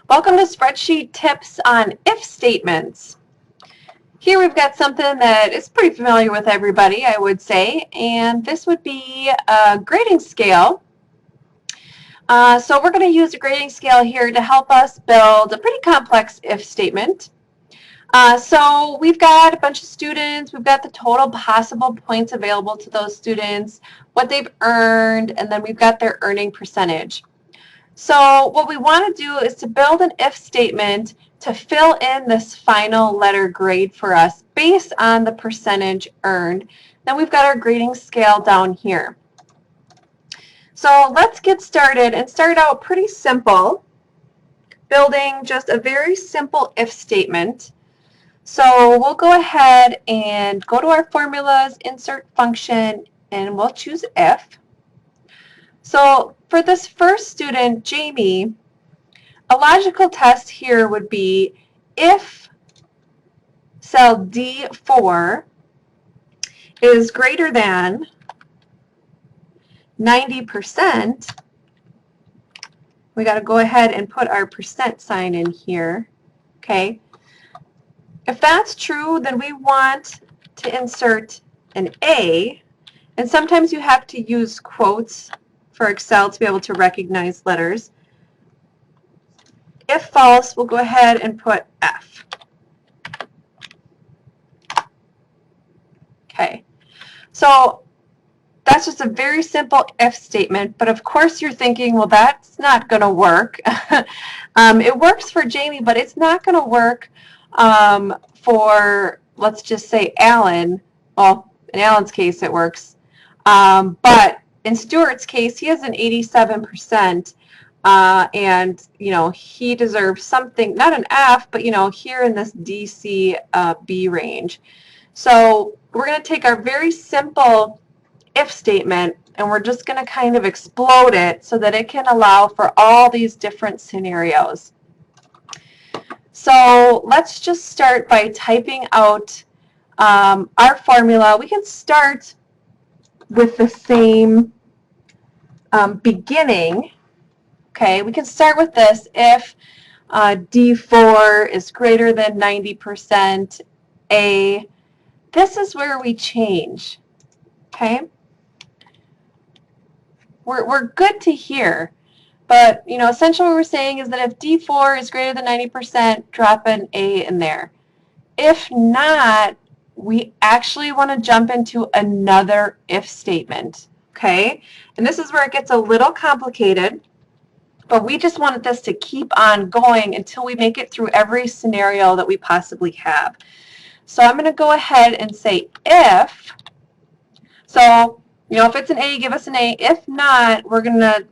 Welcome to Spreadsheet Tips on If Statements. Here we've got something that is pretty familiar with everybody, I would say, and this would be a grading scale. So we're going to use a grading scale here to help us build a pretty complex if statement. So we've got a bunch of students, we've got the total possible points available to those students, what they've earned, and then we've got their earning percentage. So what we want to do is to build an if statement to fill in this final letter grade for us based on the percentage earned. Then we've got our grading scale down here. So let's get started and start out pretty simple, building just a very simple if statement. So we'll go ahead and go to our formulas, insert function, and we'll choose if. So for this first student, Jamie, a logical test here would be if cell D4 is greater than 90%, we got to go ahead and put our percent sign in here, okay? If that's true, then we want to insert an A, and sometimes you have to use quotes for Excel to be able to recognize letters. If false, we'll go ahead and put F. Okay, so that's just a very simple if statement, but of course you're thinking, well, that's not going to work. It works for Jamie, but it's not going to work for, let's just say, Alan. Well, in Alan's case, it works. But in Stuart's case, he has an 87%, and, he deserves something, not an F, but, here in this DC B range. So we're going to take our very simple if statement, and we're just going to kind of explode it so that it can allow for all these different scenarios. So let's just start by typing out our formula. We can start with the same beginning. Okay, we can start with this. If D4 is greater than 90%, A, this is where we change. Okay, we're good to here. But, essentially what we're saying is that if D4 is greater than 90%, drop an A in there. If not, we actually want to jump into another if statement, okay? And this is where it gets a little complicated, but we just wanted this to keep on going until we make it through every scenario that we possibly have. So I'm going to go ahead and say if. So, if it's an A, give us an A. If not, we're going to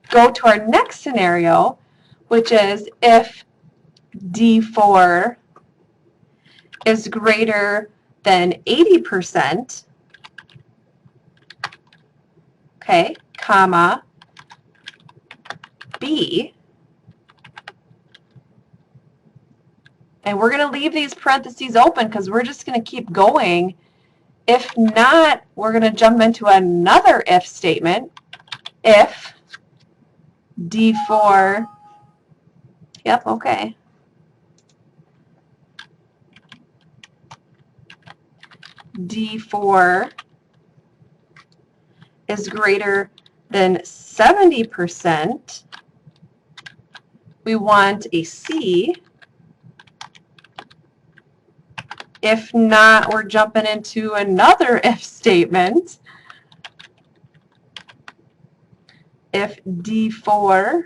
go to our next scenario, which is if D4 is greater than 80%, okay, comma, B, and we're going to leave these parentheses open because we're just going to keep going. If not, we're going to jump into another if statement. If D4, yep, okay. D4 is greater than 70%, we want a C. If not, we're jumping into another if statement. If D4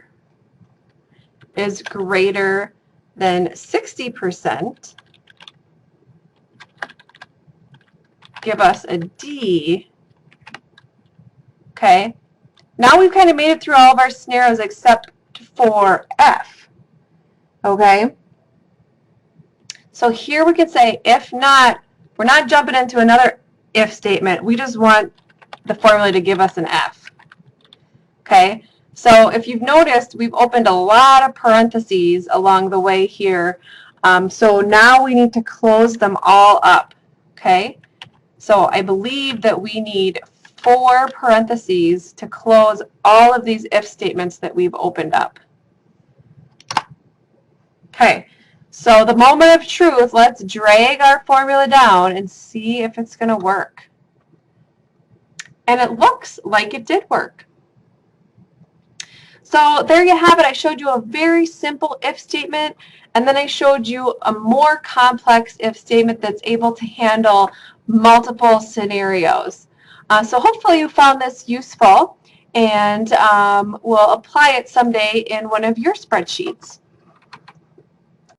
is greater than 60%, give us a D. Okay, now we've kind of made it through all of our scenarios except for F. Okay, so here we can say if not, we're not jumping into another if statement, we just want the formula to give us an F. Okay, so if you've noticed, we've opened a lot of parentheses along the way here. So now we need to close them all up. Okay, so I believe that we need 4 parentheses to close all of these if statements that we've opened up. Okay, so the moment of truth, let's drag our formula down and see if it's going to work. And it looks like it did work. So there you have it. I showed you a very simple if statement, and then I showed you a more complex if statement that's able to handle multiple scenarios. So hopefully you found this useful, and will apply it someday in one of your spreadsheets.